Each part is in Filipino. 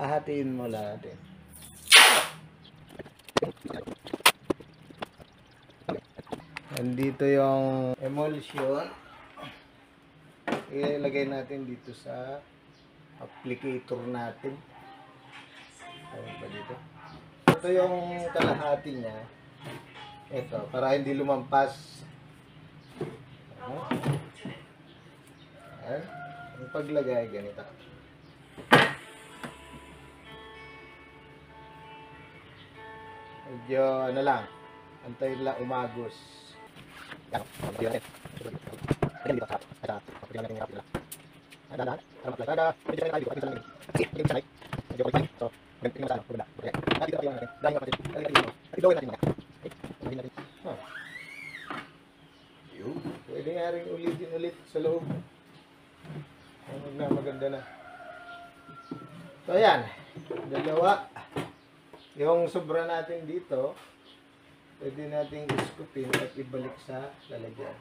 Hahatiin mo lahat eh. Nandito yung emulsion. Ilagay natin dito sa applicator natin. Ayun ba dito? Ito yung kalahati niya. Ito, para hindi lumampas. Ayan. Yung paglagay, ganito. Medyo, ano lang, antayin lang umagos. Yan, pagpapagyan natin. Ayan dito, pagpapagyan natin yung rapid lang. Ayan, dahan, para maplas. Ada, medyo sanay tayo dito, medyo sanay. Medyo sanay. So, ganito yung masano, pagpapagyan. Okay. Dito pa yung natin, dahil yung kapatid. At idawin natin mga. Okay, natin. Pwede nga rin ulitin ulit sa loob. Maganda na. So, ayan. Dalawa. Yung sobra natin dito, pwede natin iskupin at ibalik sa lalagyan.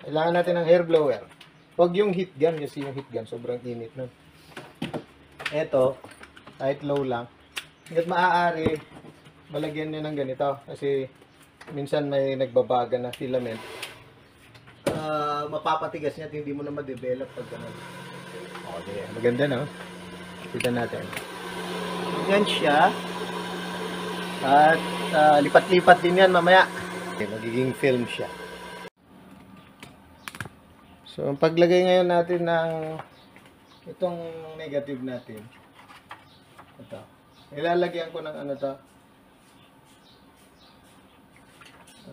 Kailangan natin ng hair blower. Huwag yung heat gun, kasi yung heat gun, sobrang init nun. Eto, kahit low lang. Hanggat maaari, balagyan nyo ng ganito. Kasi minsan may nagbabaga na filament. Mapapatigas niya at hindi mo na ma-develop pag ganun. Okay, maganda no? Kita natin. Yan siya. At lipat-lipat din yan mamaya. Okay, magiging film siya. So, ang paglagay ngayon natin ng itong negative natin. Ito. Ilalagyan ko ng ano to?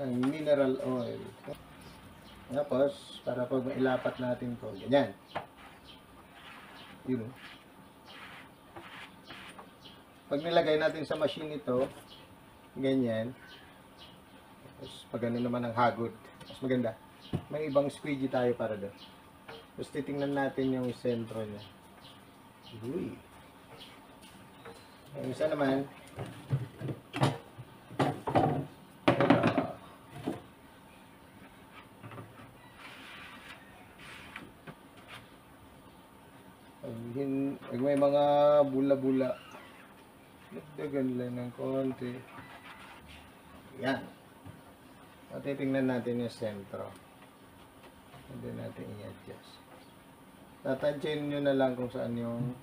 Ng mineral oil. Tapos, para pag mailapat natin to, ganyan. Yun. Pag nilagay natin sa machine ito, ganyan. Tapos, pag ano naman ang hagod, mas maganda. May ibang squeegee tayo para doon. Tapos, titingnan natin yung sentro niya. Uy. Yung isa naman, pag may mga bula-bula, nagdagan lang ng konti. Yan. At titingnan natin yung sentro. Hindi natin i-adjust. Tatansyahin nyo na lang kung saan yung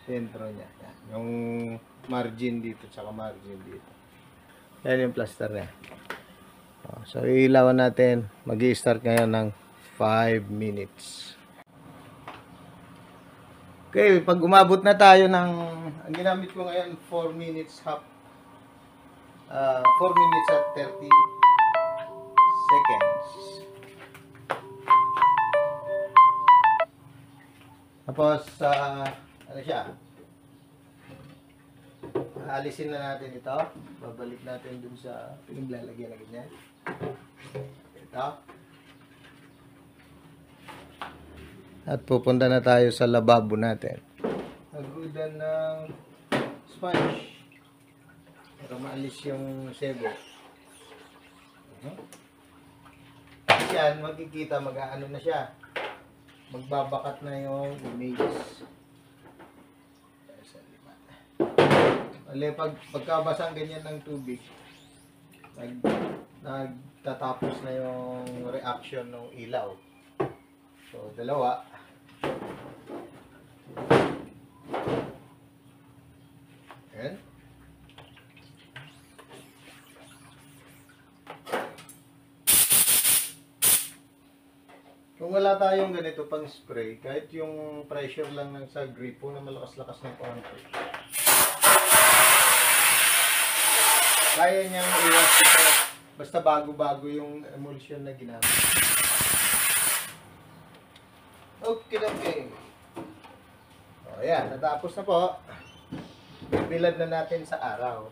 sentro niya. Yan. Yung margin dito, tsaka margin dito. Yan yung plaster niya. So, ilawan natin. Mag-i-start ngayon ng 5 minutes. Okay, pag umabot na tayo ng, ang ginamit ko ngayon, 4 minutes half. 4 minutes at 30 seconds. Tapos, ano siya? Alisin na natin ito. Babalik natin dun sa pinaglalagyan na ganyan. Ito. At pupunta na tayo sa lababo natin. Nagudan ng sponge. Para maalis yung sebo. Yan, makikita, mag-aano na siya. Magbabakat na yung images. Pagkabasang ganyan ng tubig, nagtatapos na yung reaction ng ilaw. So, dalawa. Ayan. Kung wala tayong ganito pang spray, kahit yung pressure lang ng sa gripo na malakas-lakas ng konti, kaya niyang iwas ito. Basta bago-bago yung emulsion na ginamit. Okay. O, ayan. Natapos na po. Bibilad na natin sa araw.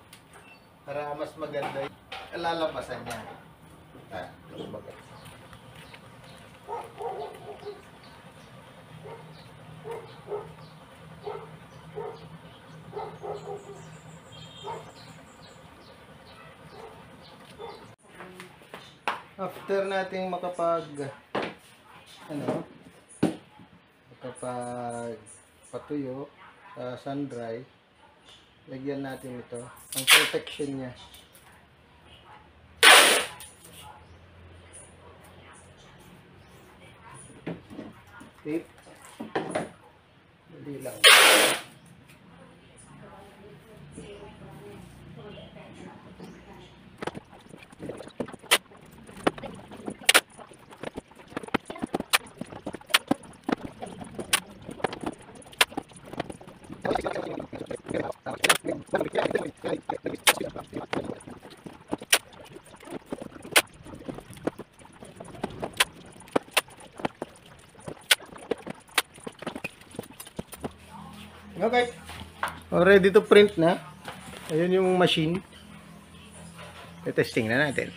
Para mas maganda yung kalalabasan niya. Mas maganda. After nating makapag patuyo, sun dry, lagyan natin ito ang protection niya. Tape. Hindi lang. Okay. Ready to print na. Ayun yung machine. I-testing na natin.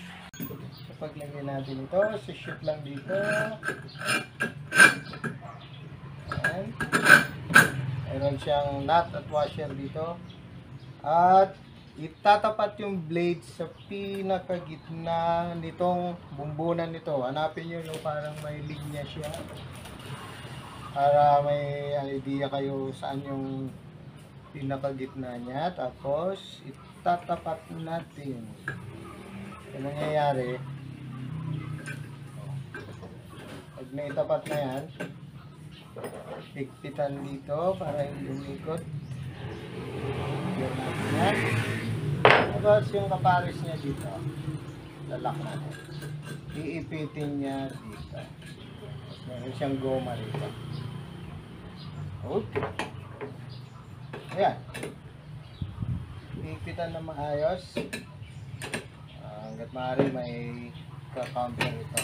Kapag lagyan natin ito, shoot lang dito. Ayan. Mayroon siyang nut at washer dito. At itatapat yung blade sa pinakagitna nitong bumbunan nito. Hanapin nyo, no, parang may linya siya. Para may idea kayo saan yung pinakagitna niya. Tapos, itatapat natin. Yung nangyayari, pag naitapat na yan, higpitan dito para hindi umikot. Yan natin yan. Tapos, yung kapares niya dito, lalak natin. Iipitin niya dito. Meron siyang goma rito. Okay. Ayan. Ipitan na maayos. Hanggat maaari may ka-counter ito.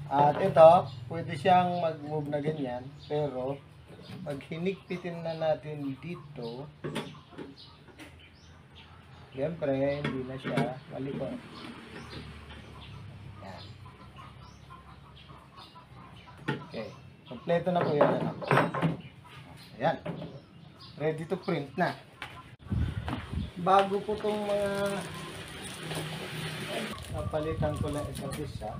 At ito, pwede siyang mag-move na ganyan. Pero, pag hinigpitin na natin dito, siyempre, hindi na siya malikot. Ayan. Okay. Kompleto na po yan. Ayan. Ready to print na. Bago po itong mga napalitan ko lang isang isa.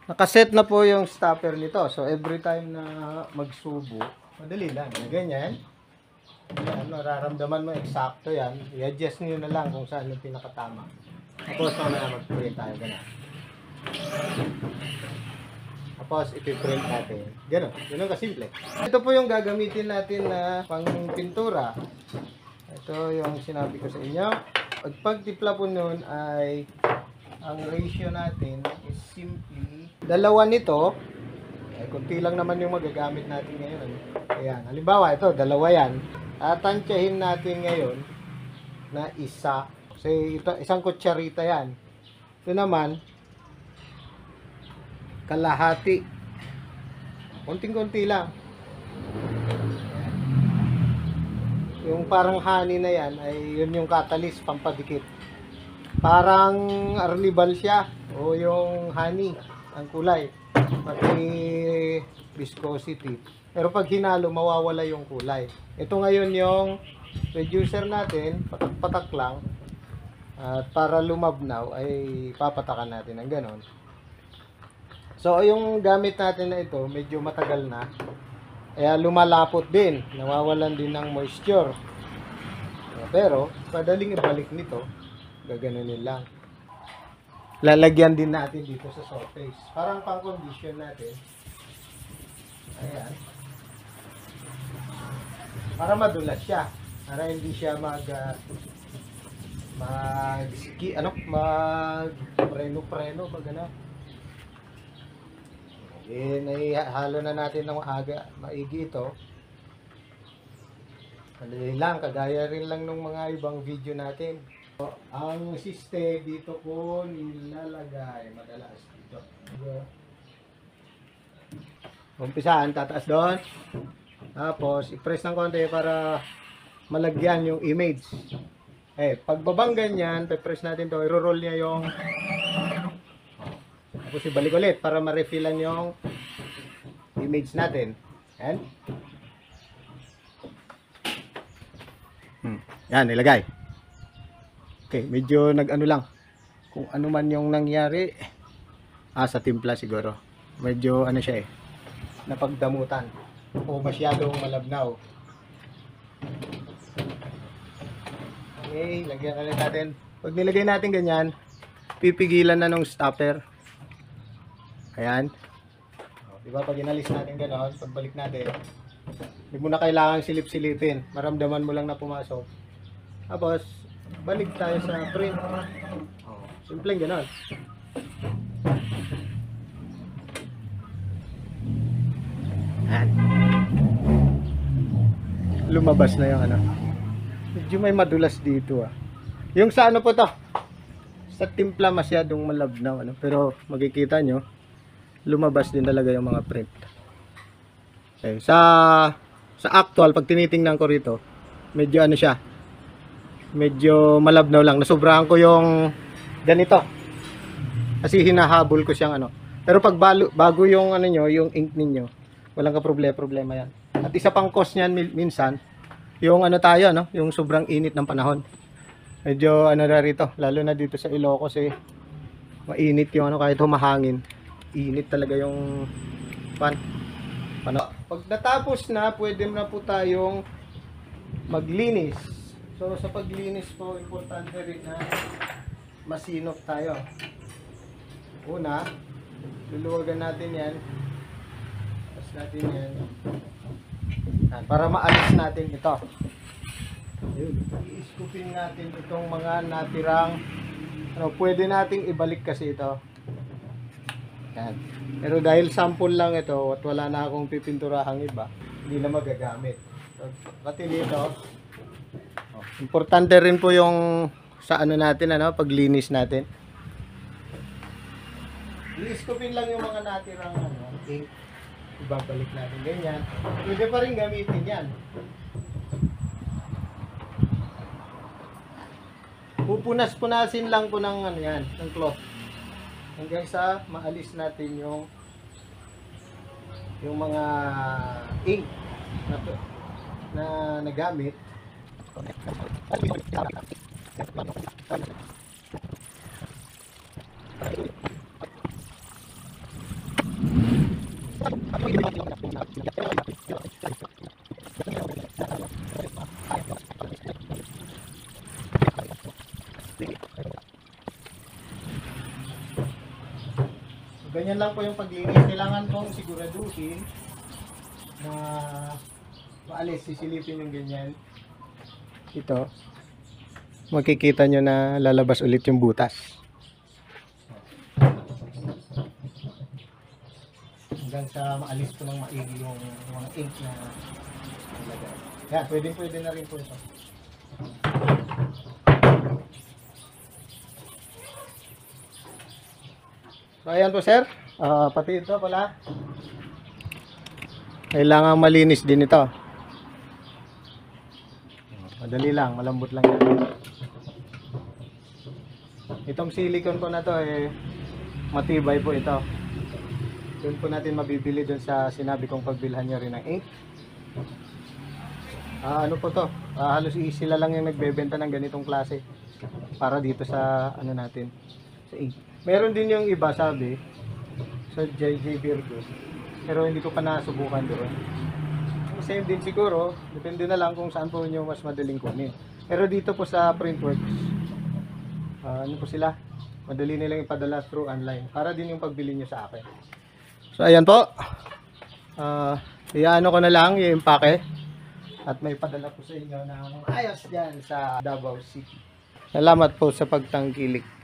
Nakaset na po yung stopper nito. So every time na magsubo, madali lang. Ganyan. Yan, nararamdaman mo eksakto yan. I-adjust nyo na lang kung saan yung pinakatama. Tapos na mag-print tayo. Ganyan. Tapos ipiprint natin. Ganun. Ganun kasimple. Ito po yung gagamitin natin na pang pintura. Ito yung sinabi ko sa inyo. Pagtipla po nun ay ang ratio natin is simply dalawa nito. Ay, kunti lang naman yung magagamit natin ngayon. Ayan. Halimbawa, ito, dalawa yan. Tatansyahin natin ngayon na isa. Kasi ito, isang kutsarita yan. Ito naman, kalahati. Kunting-kunti lang. Yung parang honey na yan, ay yun yung catalyst, pampadikit. Parang arnibal siya. O yung honey, ang kulay. Pati viscosity. Pero pag hinalo, mawawala yung kulay. Ito ngayon yung reducer natin, patak-patak lang. At para lumabnaw, ay papatakan natin ng ganon. So, yung gamit natin na ito, medyo matagal na. Kaya lumalapot din. Nawawalan din ng moisture. Pero, padaling ibalik nito, gaganunin lang. Lalagyan din natin dito sa surface. Parang pang-condition natin. Ayan. Para madulas siya. Para hindi siya preno-preno, pag gano'n. Naihalo na natin ng maigi ito. Madali lang, kagaya rin lang ng mga ibang video natin. So, ang system dito ko nilalagay madalas dito. Umpisaan, tataas doon. Tapos, i-press ng konti para malagyan yung image. Pagbabang ganyan, i-press natin to, i-roll niya yung tapos ibalik ulit para ma-refillan yung image natin. Yan. Yan, nilagay. Okay, medyo nag-ano lang. Kung ano man yung nangyari, sa timpla siguro. medyo ano siya napagdamutan o masyadong malabnaw. Okay, lagyan ulit natin. Pag nilagay natin ganyan, pipigilan na nung stopper. Ayan. Diba, pag inalis natin gano'n, pagbalik natin, hindi mo na kailangan silip-silipin. Maramdaman mo lang na pumasok. Tapos, balik tayo sa print. Simpleng gano'n. Ayan. Lumabas na yung ano. Medyo may madulas dito Yung sa ano po to? Sa timpla masyadong malabnaw pero makikita nyo lumabas din talaga yung mga print. Okay, sa actual pag tinitingnan ko rito, medyo ano siya. Medyo malabnaw lang. Nasobrahan ko yung ganito. Kasi hinahabol ko siyang Pero pag bago yung yung ink ninyo, walang problema yan. At isa pang cause niyan minsan, yung tayo yung sobrang init ng panahon. Medyo na rito, lalo na dito sa Ilocos mainit yung kahit humahangin. Init talaga yung pag natapos na, pwede na po tayong maglinis. So sa paglinis po, importante rin na masinop tayo. Una, luluwagan natin yan. Tapos natin yan. Para maalis natin ito. I-scoopin natin itong mga natirang pwede nating ibalik kasi ito. Yan. Pero dahil sample lang ito at wala na akong pipinturahang iba, hindi na magagamit. So, pati dito, importante rin po yung sa natin paglinis natin. I-scoopin lang yung mga natirang ink. Ibabalik natin ganyan. Pwede pa rin gamitin yan. Pupunas-punasin lang po ng ng cloth. Hanggang sa maalis natin yung mga ink na nagamit. Ganyan lang po yung paglinis. Kailangan pong siguraduhin na maalis, sisilipin yung ganyan. Ito. Makikita nyo na lalabas ulit yung butas. Hanggang sa maalis po ng maigi yung mga ink na nilagay. Yan, pwede na rin po ito. So ayan po sir, pati ito pala kailangan malinis din ito. Madali lang, malambot lang yan. Itong silicone po na to matibay po ito. Doon po natin mabibili doon sa sinabi kong pagbilhan nyo rin ng ink. Ano po to, halos sila lang yung nagbebenta ng ganitong klase para dito sa natin sa ink. Meron din yung iba sabi sa JJ Virgo, pero hindi ko pa nasubukan doon. Same din siguro, depende na lang kung saan po nyo mas madaling kunin. Pero dito po sa Printworks, ano po sila, madali nilang ipadala through online para din yung pagbili nyo sa akin. So ayan po, iyaano ko na lang yung impake at may padala po sa inyo ng ayos dyan sa Davao City. Salamat po sa pagtangkilik.